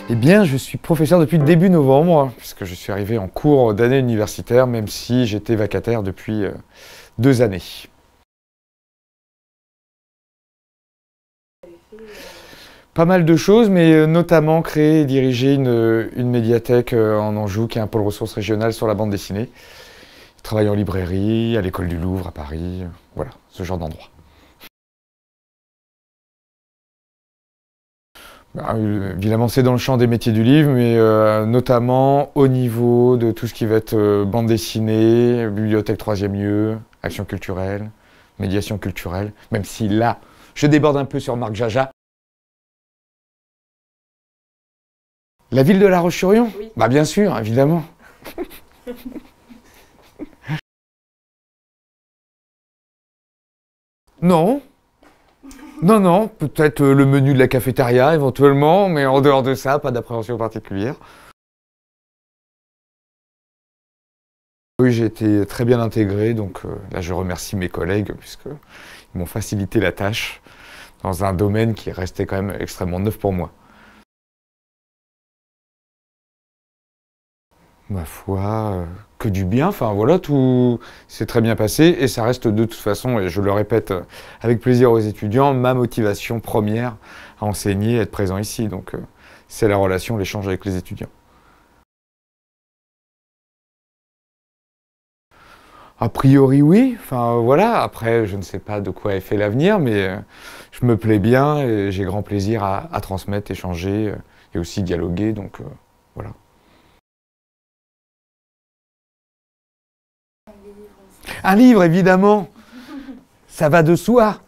Eh bien, je suis professeur depuis le début novembre, puisque je suis arrivé en cours d'année universitaire, même si j'étais vacataire depuis 2 années. Pas mal de choses, mais notamment créer et diriger une médiathèque en Anjou, qui est un pôle ressources régional sur la bande dessinée. Je travaille en librairie, à l'école du Louvre, à Paris, voilà, ce genre d'endroit. Évidemment, c'est dans le champ des métiers du livre, mais notamment au niveau de tout ce qui va être bande dessinée, bibliothèque 3e lieu, action culturelle, médiation culturelle, même si là, je déborde un peu sur Marc Jaja. La ville de La Roche-sur-Yon? Oui. Bah bien sûr, évidemment. Non. Non, non, peut-être le menu de la cafétéria éventuellement, mais en dehors de ça, pas d'appréhension particulière. Oui, j'ai été très bien intégré, donc là je remercie mes collègues puisqu'ils m'ont facilité la tâche dans un domaine qui restait quand même extrêmement neuf pour moi. Ma foi, que du bien, enfin voilà, tout s'est très bien passé et ça reste de toute façon, et je le répète avec plaisir aux étudiants, ma motivation première à enseigner et être présent ici. Donc c'est la relation, l'échange avec les étudiants. A priori oui, enfin voilà, après je ne sais pas de quoi est fait l'avenir, mais je me plais bien et j'ai grand plaisir à transmettre, échanger et aussi dialoguer, donc voilà. Un livre, évidemment, ça va de soi.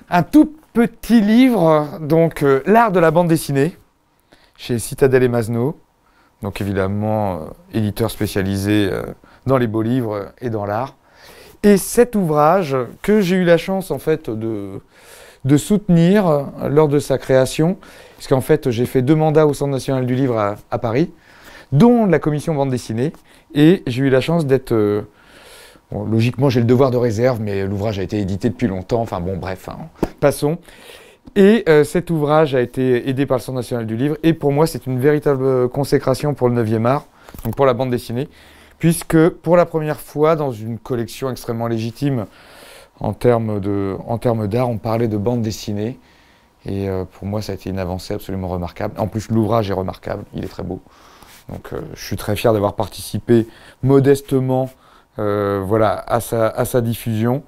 Un tout petit livre, donc l'art de la bande dessinée, chez Citadel et Masno. Donc évidemment, éditeur spécialisé dans les beaux livres et dans l'art. Et cet ouvrage que j'ai eu la chance en fait de soutenir lors de sa création, parce qu'en fait j'ai fait 2 mandats au Centre national du livre à Paris, dont la commission bande dessinée, et j'ai eu la chance d'être... Bon, logiquement, j'ai le devoir de réserve, mais l'ouvrage a été édité depuis longtemps. Enfin bon, bref, hein, passons. Et cet ouvrage a été aidé par le Centre national du livre. Et pour moi, c'est une véritable consécration pour le 9e art, donc pour la bande dessinée, puisque pour la première fois, dans une collection extrêmement légitime en termes d'art, on parlait de bande dessinée. Et pour moi, ça a été une avancée absolument remarquable. En plus, l'ouvrage est remarquable, il est très beau. Donc je suis très fier d'avoir participé modestement voilà, à sa diffusion.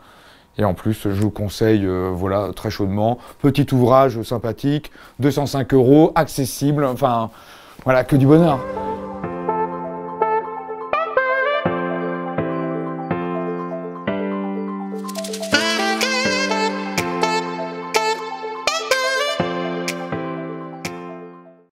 Et en plus, je vous conseille voilà, très chaudement. Petit ouvrage sympathique, 205 €, accessible, enfin, voilà, que du bonheur.